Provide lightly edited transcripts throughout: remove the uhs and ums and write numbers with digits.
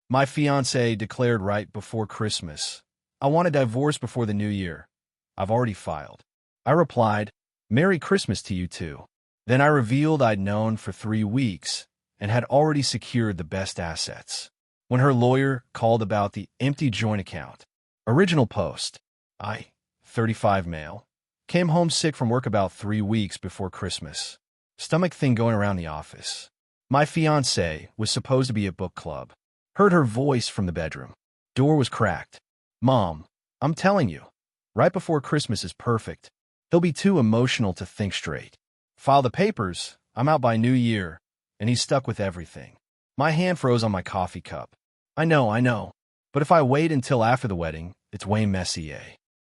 My fiancé declared right before Christmas. I want a divorce before the new year. I've already filed. I replied, Merry Christmas to you too. Then I revealed I'd known for 3 weeks and had already secured the best assets. When her lawyer called about the empty joint account, original post, I, 35 male, came home sick from work about 3 weeks before Christmas. Stomach thing going around the office. My fiancé was supposed to be at book club. Heard her voice from the bedroom. Door was cracked. Mom, I'm telling you, right before Christmas is perfect. He'll be too emotional to think straight. File the papers, I'm out by New Year, and he's stuck with everything. My hand froze on my coffee cup. I know. But if I wait until after the wedding, it's way messier.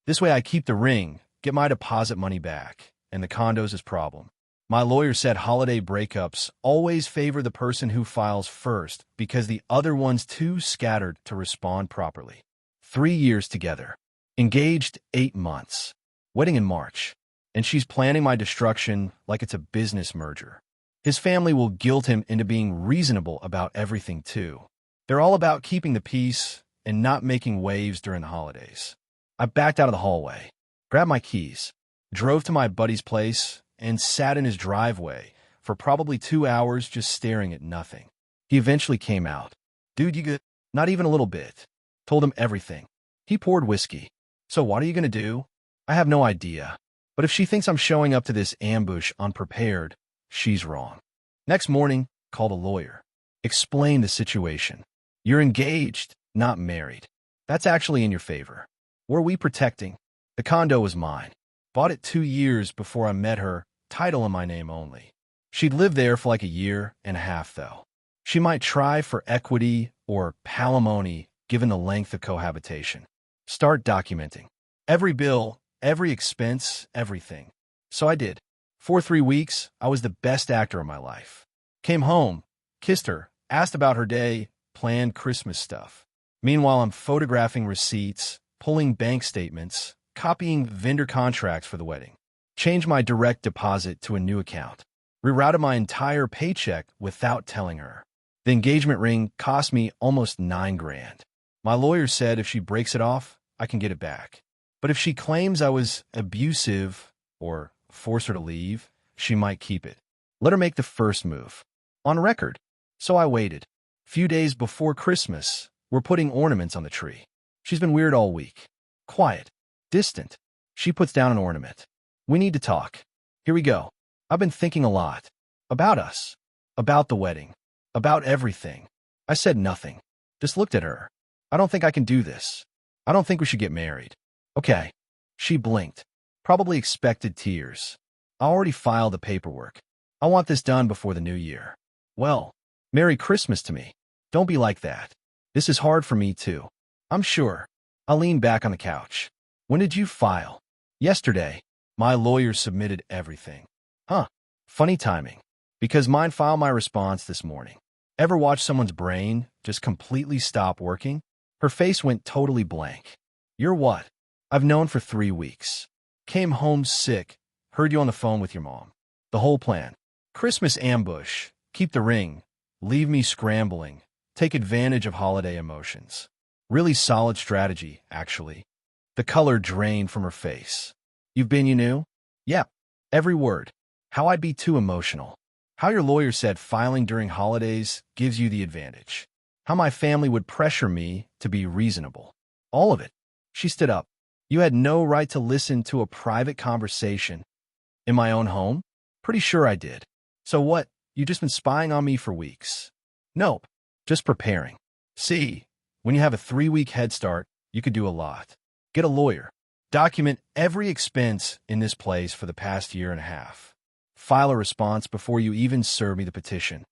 This way I keep the ring, get my deposit money back, and the condo's his problem. My lawyer said holiday breakups always favor the person who files first because the other one's too scattered to respond properly. 3 years together. Engaged 8 months. Wedding in March. And she's planning my destruction like it's a business merger. His family will guilt him into being reasonable about everything too. They're all about keeping the peace and not making waves during the holidays. I backed out of the hallway, grabbed my keys, drove to my buddy's place, and sat in his driveway for probably 2 hours just staring at nothing. He eventually came out. Dude, you good? Not even a little bit. Told him everything. He poured whiskey. So what are you going to do? I have no idea. But if she thinks I'm showing up to this ambush unprepared, she's wrong. Next morning, called a lawyer. Explain the situation. You're engaged, not married. That's actually in your favor. What are we protecting? The condo was mine. Bought it 2 years before I met her, title in my name only. She'd lived there for like 1.5 years, though. She might try for equity or palimony given the length of cohabitation. Start documenting. Every bill, every expense, everything. So I did. For 3 weeks, I was the best actor of my life. Came home, kissed her, asked about her day, planned Christmas stuff. Meanwhile, I'm photographing receipts, pulling bank statements, copying vendor contracts for the wedding. Changed my direct deposit to a new account. Rerouted my entire paycheck without telling her. The engagement ring cost me almost $9 grand. My lawyer said if she breaks it off, I can get it back. But if she claims I was abusive or force her to leave, she might keep it. Let her make the first move. On record. So I waited. Few days before Christmas, we're putting ornaments on the tree. She's been weird all week. Quiet. Distant. She puts down an ornament. We need to talk. Here we go. I've been thinking a lot. About us. About the wedding. About everything. I said nothing. Just looked at her. I don't think I can do this. I don't think we should get married. Okay. She blinked. Probably expected tears. I already filed the paperwork. I want this done before the new year. Well, Merry Christmas to me. Don't be like that. This is hard for me too. I'm sure. I leaned back on the couch. When did you file? Yesterday. My lawyer submitted everything. Huh. Funny timing. Because mine filed my response this morning. Ever watch someone's brain just completely stop working? Her face went totally blank. You're what? I've known for 3 weeks. Came home sick. Heard you on the phone with your mom. The whole plan. Christmas ambush. Keep the ring. Leave me scrambling. Take advantage of holiday emotions. Really solid strategy, actually. The color drained from her face. You've been, you knew? Yeah. Every word. How I'd be too emotional. How your lawyer said filing during holidays gives you the advantage. How my family would pressure me to be reasonable. All of it. She stood up. You had no right to listen to a private conversation. In my own home? Pretty sure I did. So what? You just been spying on me for weeks? Nope. Just preparing. See, when you have a 3-week head start, you could do a lot. Get a lawyer. Document every expense in this place for the past 1.5 years. File a response before you even serve me the petition.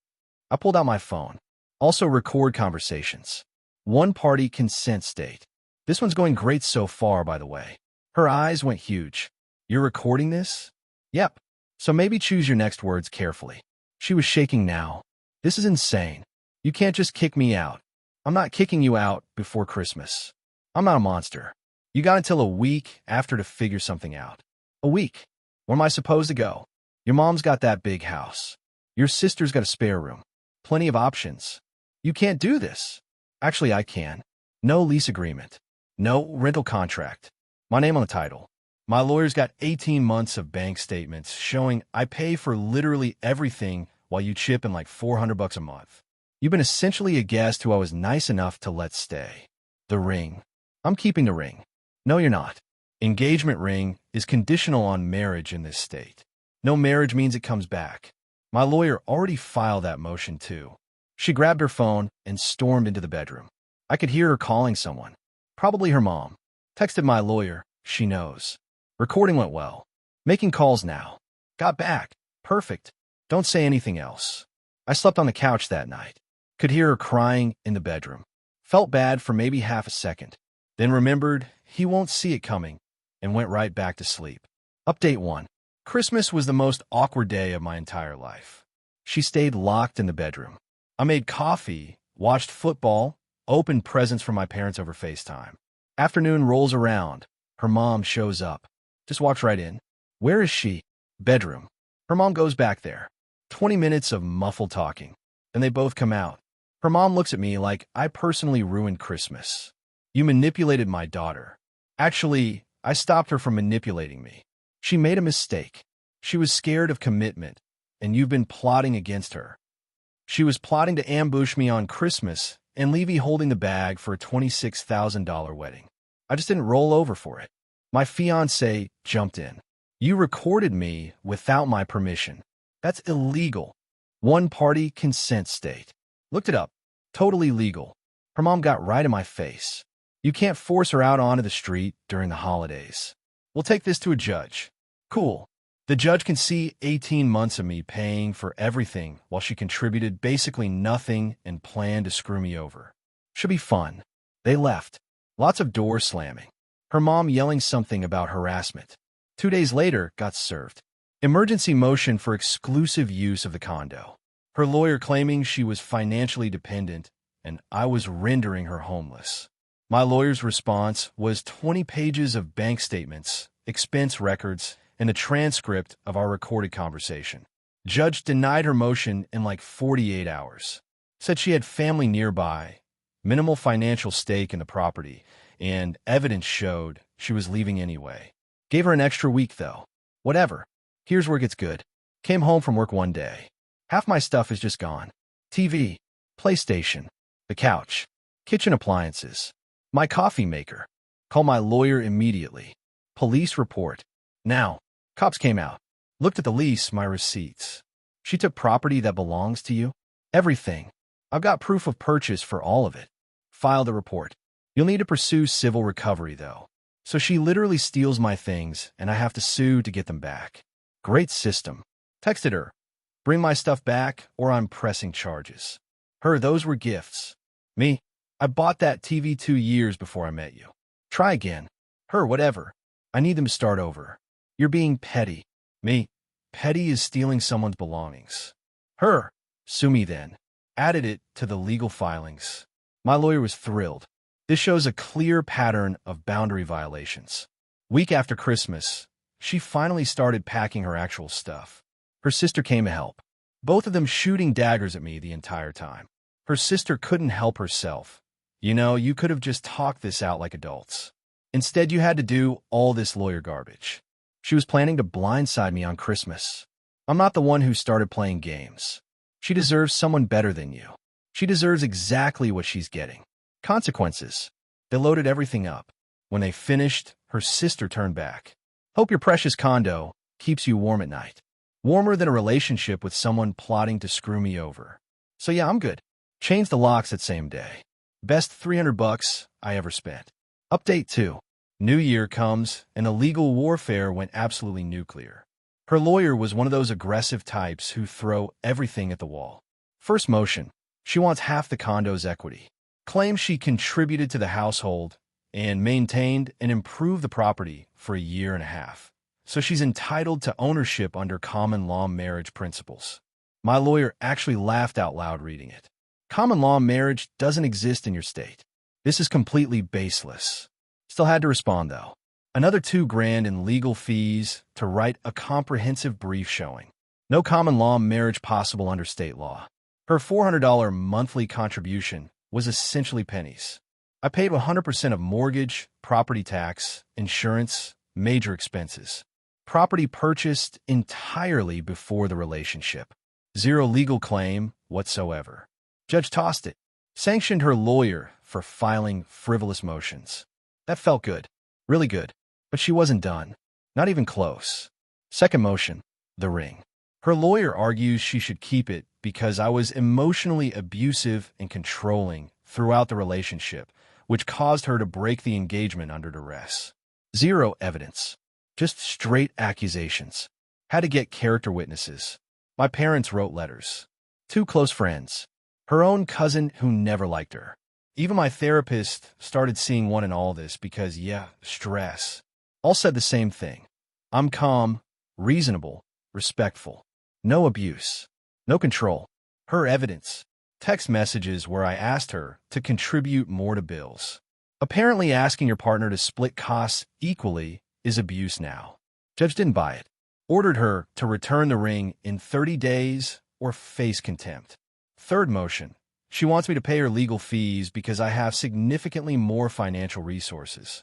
I pulled out my phone. Also record conversations. One-party consent state. This one's going great so far, by the way. Her eyes went huge. You're recording this? Yep. So maybe choose your next words carefully. She was shaking now. This is insane. You can't just kick me out. I'm not kicking you out before Christmas. I'm not a monster. You got until a week after to figure something out. A week? Where am I supposed to go? Your mom's got that big house. Your sister's got a spare room. Plenty of options. You can't do this. Actually, I can. No lease agreement. No rental contract. My name on the title. My lawyer's got 18 months of bank statements showing I pay for literally everything while you chip in like $400 a month. You've been essentially a guest who I was nice enough to let stay. The ring. I'm keeping the ring. No, you're not. Engagement ring is conditional on marriage in this state. No marriage means it comes back. My lawyer already filed that motion too. She grabbed her phone and stormed into the bedroom. I could hear her calling someone. Probably her mom. Texted my lawyer. She knows. Recording went well. Making calls now. Got back. Perfect. Don't say anything else. I slept on the couch that night. Could hear her crying in the bedroom. Felt bad for maybe half a second. Then remembered he won't see it coming and went right back to sleep. Update 1. Christmas was the most awkward day of my entire life. She stayed locked in the bedroom. I made coffee, watched football, opened presents for my parents over FaceTime. Afternoon rolls around. Her mom shows up. Just walks right in. Where is she? Bedroom. Her mom goes back there. 20 minutes of muffled talking. Then they both come out. Her mom looks at me like I personally ruined Christmas. You manipulated my daughter. Actually, I stopped her from manipulating me. She made a mistake. She was scared of commitment, and you've been plotting against her. She was plotting to ambush me on Christmas and leave me holding the bag for a $26,000 wedding. I just didn't roll over for it. My fiancé jumped in. You recorded me without my permission. That's illegal. One-party consent state. Looked it up. Totally legal. Her mom got right in my face. You can't force her out onto the street during the holidays. We'll take this to a judge. Cool. The judge can see 18 months of me paying for everything while she contributed basically nothing and planned to screw me over. Should be fun. They left. Lots of door slamming. Her mom yelling something about harassment. 2 days later, got served. Emergency motion for exclusive use of the condo. Her lawyer claiming she was financially dependent and I was rendering her homeless. My lawyer's response was 20 pages of bank statements, expense records, and a transcript of our recorded conversation. Judge denied her motion in like 48 hours. Said she had family nearby, minimal financial stake in the property, and evidence showed she was leaving anyway. Gave her an extra week, though. Whatever. Here's where it gets good. Came home from work one day. Half my stuff is just gone. TV, PlayStation, the couch, kitchen appliances, my coffee maker. Call my lawyer immediately. Police report. Now, cops came out. Looked at the lease, my receipts. She took property that belongs to you. Everything. I've got proof of purchase for all of it. File the report. You'll need to pursue civil recovery, though. So she literally steals my things, and I have to sue to get them back. Great system. Texted her. Bring my stuff back, or I'm pressing charges. Her, those were gifts. Me, I bought that TV 2 years before I met you. Try again. Her, whatever. I need them to start over. You're being petty. Me, petty is stealing someone's belongings. Her, sue me then. Added it to the legal filings. My lawyer was thrilled. This shows a clear pattern of boundary violations. Week after Christmas, she finally started packing her actual stuff. Her sister came to help. Both of them shooting daggers at me the entire time. Her sister couldn't help herself. You know, you could have just talked this out like adults. Instead, you had to do all this lawyer garbage. She was planning to blindside me on Christmas. I'm not the one who started playing games. She deserves someone better than you. She deserves exactly what she's getting. Consequences. They loaded everything up. When they finished, her sister turned back. Hope your precious condo keeps you warm at night. Warmer than a relationship with someone plotting to screw me over. So yeah, I'm good. Changed the locks that same day. Best $300 I ever spent. Update 2. New Year comes, and illegal warfare went absolutely nuclear. Her lawyer was one of those aggressive types who throw everything at the wall. First motion. She wants half the condo's equity. Claims she contributed to the household and maintained and improved the property for a year and a half. So she's entitled to ownership under common law marriage principles. My lawyer actually laughed out loud reading it. Common law marriage doesn't exist in your state. This is completely baseless. Still had to respond, though. Another $2,000 in legal fees to write a comprehensive brief showing no common law marriage possible under state law. Her $400 monthly contribution was essentially pennies. I paid 100% of mortgage, property tax, insurance, major expenses. Property purchased entirely before the relationship. Zero legal claim whatsoever. Judge tossed it. Sanctioned her lawyer for filing frivolous motions. That felt good. Really good. But she wasn't done. Not even close. Second motion, the ring. Her lawyer argues she should keep it because I was emotionally abusive and controlling throughout the relationship, which caused her to break the engagement under duress. Zero evidence. Just straight accusations. Had to get character witnesses. My parents wrote letters. 2 close friends. Her own cousin who never liked her. Even my therapist started seeing one in all this because, stress. All said the same thing. I'm calm, reasonable, respectful. No abuse. No control. Her evidence. Text messages where I asked her to contribute more to bills. Apparently asking your partner to split costs equally is abuse now. Judge didn't buy it. Ordered her to return the ring in 30 days or face contempt. Third motion. She wants me to pay her legal fees because I have significantly more financial resources.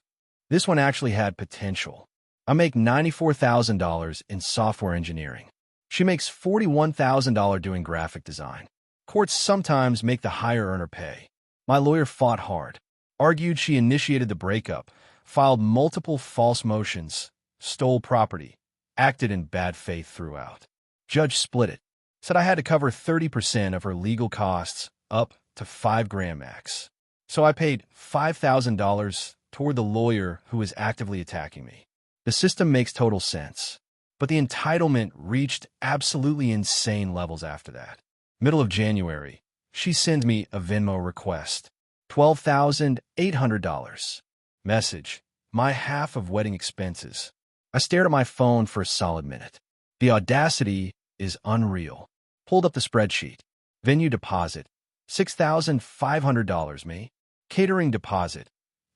This one actually had potential. I make $94,000 in software engineering. She makes $41,000 doing graphic design. Courts sometimes make the higher earner pay. My lawyer fought hard. Argued she initiated the breakup, filed multiple false motions, stole property, acted in bad faith throughout. Judge split it. Said I had to cover 30% of her legal costs up to $5,000 max. So I paid $5,000 toward the lawyer who was actively attacking me. The system makes total sense. But the entitlement reached absolutely insane levels after that. Middle of January, she sends me a Venmo request. $12,800. Message. My half of wedding expenses. I stared at my phone for a solid minute. The audacity is unreal. Pulled up the spreadsheet. Venue deposit. $6,500 me. Catering deposit.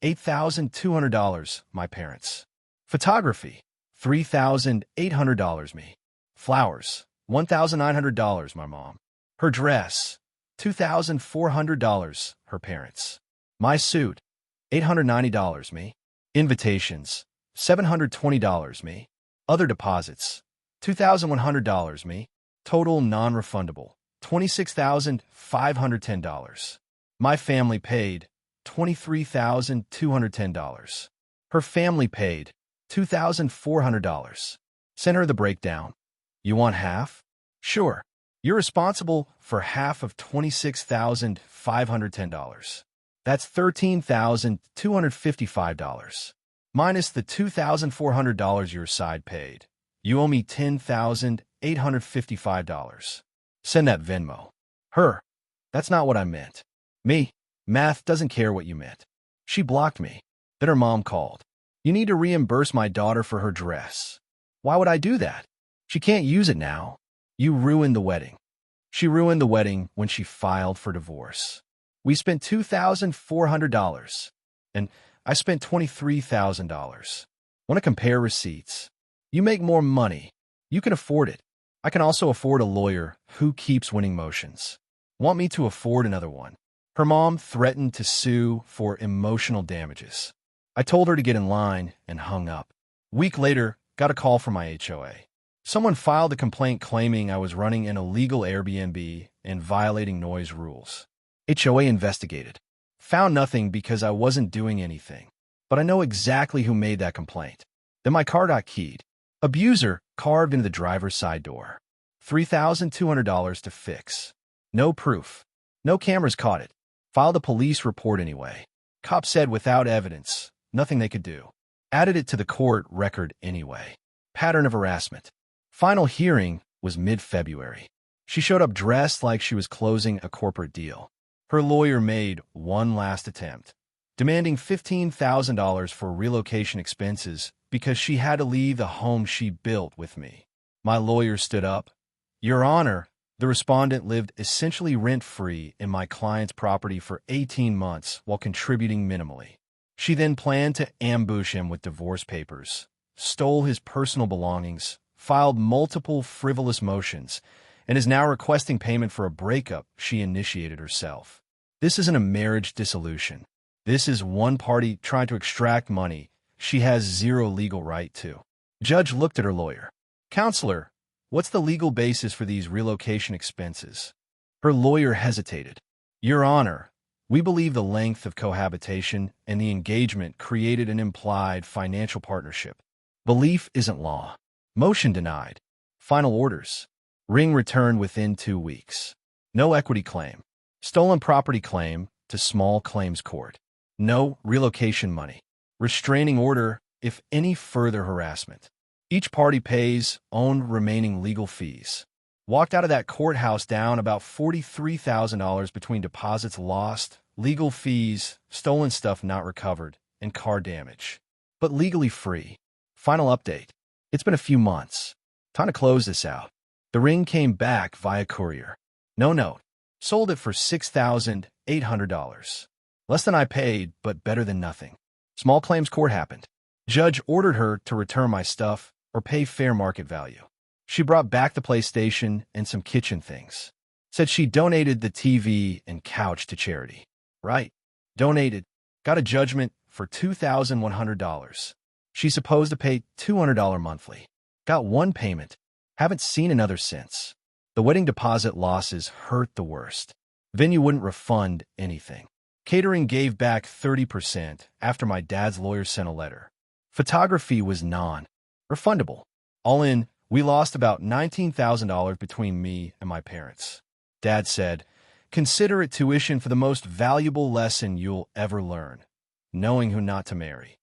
$8,200 my parents. Photography. $3,800 me. Flowers. $1,900 my mom. Her dress. $2,400 her parents. My suit. $890 me. Invitations. $720 me. Other deposits. $2,100 me. Total non-refundable. $26,510. My family paid $23,210. Her family paid $2,400. Send her the breakdown. You want half? Sure. You're responsible for half of $26,510. That's $13,255. Minus the $2,400 your side paid. You owe me $10,855. Send that Venmo. Her. That's not what I meant. Me. Math doesn't care what you meant. She blocked me. Then her mom called. You need to reimburse my daughter for her dress. Why would I do that? She can't use it now. You ruined the wedding. She ruined the wedding when she filed for divorce. We spent $2,400, and I spent $23,000. Want to compare receipts? You make more money. You can afford it. I can also afford a lawyer who keeps winning motions. Want me to afford another one? Her mom threatened to sue for emotional damages. I told her to get in line and hung up. Week later, got a call from my HOA. Someone filed a complaint claiming I was running an illegal Airbnb and violating noise rules. HOA investigated. Found nothing because I wasn't doing anything. But I know exactly who made that complaint. Then my car got keyed. Abuser carved into the driver's side door. $3,200 to fix. No proof. No cameras caught it. Filed a police report anyway. Cop said without evidence, nothing they could do. Added it to the court record anyway. Pattern of harassment. Final hearing was mid-February. She showed up dressed like she was closing a corporate deal. Her lawyer made one last attempt, demanding $15,000 for relocation expenses because she had to leave the home she built with me. My lawyer stood up. Your Honor, the respondent lived essentially rent-free in my client's property for 18 months while contributing minimally. She then planned to ambush him with divorce papers, stole his personal belongings, filed multiple frivolous motions, and is now requesting payment for a breakup she initiated herself. This isn't a marriage dissolution. This is one party trying to extract money she has zero legal right to. Judge looked at her lawyer. Counselor, what's the legal basis for these relocation expenses? Her lawyer hesitated. Your Honor, we believe the length of cohabitation and the engagement created an implied financial partnership. Belief isn't law. Motion denied. Final orders. Ring returned within 2 weeks. No equity claim. Stolen property claim to small claims court. No relocation money. Restraining order if any further harassment. Each party pays own remaining legal fees. Walked out of that courthouse down about $43,000 between deposits lost, legal fees, stolen stuff not recovered, and car damage. But legally free. Final update. It's been a few months. Time to close this out. The ring came back via courier. No note. Sold it for $6,800. Less than I paid, but better than nothing. Small claims court happened. Judge ordered her to return my stuff or pay fair market value. She brought back the PlayStation and some kitchen things. Said she donated the TV and couch to charity. Right. Donated. Got a judgment for $2,100. She's supposed to pay $200 monthly. Got one payment. Haven't seen another since. The wedding deposit losses hurt the worst. Venue wouldn't refund anything. Catering gave back 30% after my dad's lawyer sent a letter. Photography was non-refundable. All in, we lost about $19,000 between me and my parents. Dad said, consider it tuition for the most valuable lesson you'll ever learn, knowing who not to marry.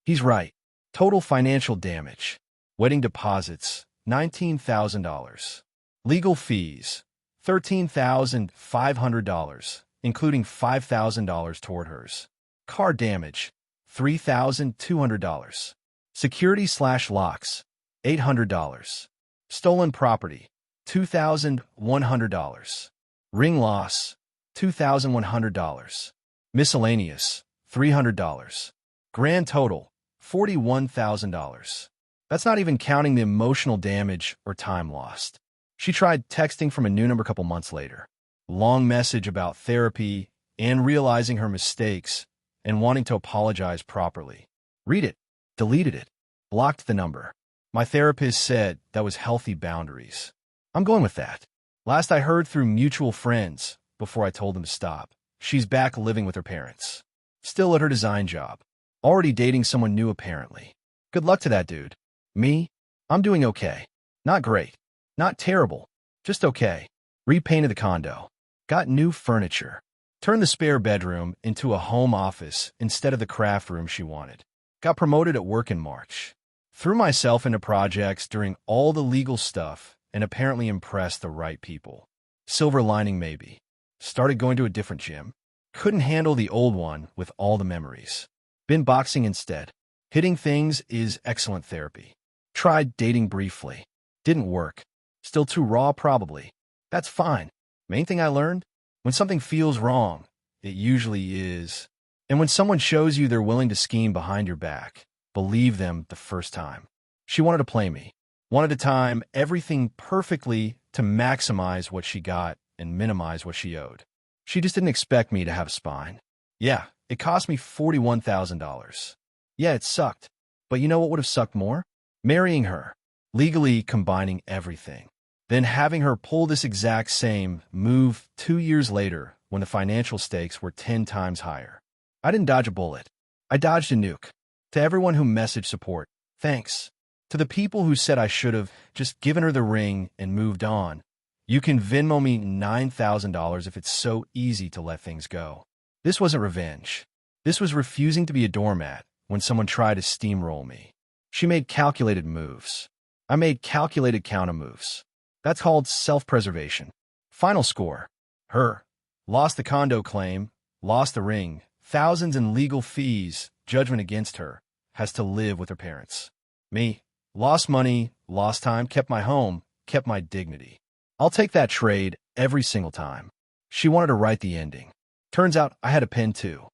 He's right. Total financial damage. Wedding deposits, $19,000. Legal fees, $13,500, including $5,000 toward hers. Car damage, $3,200. Security/locks, $800. Stolen property, $2,100. Ring loss, $2,100. Miscellaneous, $300. Grand total, $41,000. That's not even counting the emotional damage or time lost. She tried texting from a new number a couple months later. Long message about therapy and realizing her mistakes and wanting to apologize properly. Read it. Deleted it. Blocked the number. My therapist said that was healthy boundaries. I'm going with that. Last I heard through mutual friends, before I told them to stop, she's back living with her parents. Still at her design job. Already dating someone new apparently. Good luck to that dude. Me? I'm doing okay. Not great. Not terrible. Just okay. Repainted the condo. Got new furniture. Turned the spare bedroom into a home office instead of the craft room she wanted. Got promoted at work in March. Threw myself into projects during all the legal stuff and apparently impressed the right people. Silver lining maybe. Started going to a different gym. Couldn't handle the old one with all the memories. Been boxing instead. Hitting things is excellent therapy. Tried dating briefly. Didn't work. Still too raw probably. That's fine. Main thing I learned? When something feels wrong, it usually is. And when someone shows you they're willing to scheme behind your back, believe them the first time. She wanted to play me. Wanted to time everything perfectly to maximize what she got and minimize what she owed. She just didn't expect me to have a spine. Yeah, it cost me $41,000. Yeah, it sucked. But you know what would have sucked more? Marrying her. Legally combining everything. Then having her pull this exact same move 2 years later when the financial stakes were 10 times higher. I didn't dodge a bullet. I dodged a nuke. To everyone who messaged support, thanks. To the people who said I should have just given her the ring and moved on, you can Venmo me $9,000 if it's so easy to let things go. This wasn't revenge. This was refusing to be a doormat when someone tried to steamroll me. She made calculated moves. I made calculated counter moves. That's called self-preservation. Final score. Her. Lost the condo claim. Lost the ring. Thousands in legal fees. Judgment against her. Has to live with her parents. Me. Lost money. Lost time. Kept my home. Kept my dignity. I'll take that trade every single time. She wanted to write the ending. Turns out I had a pen too.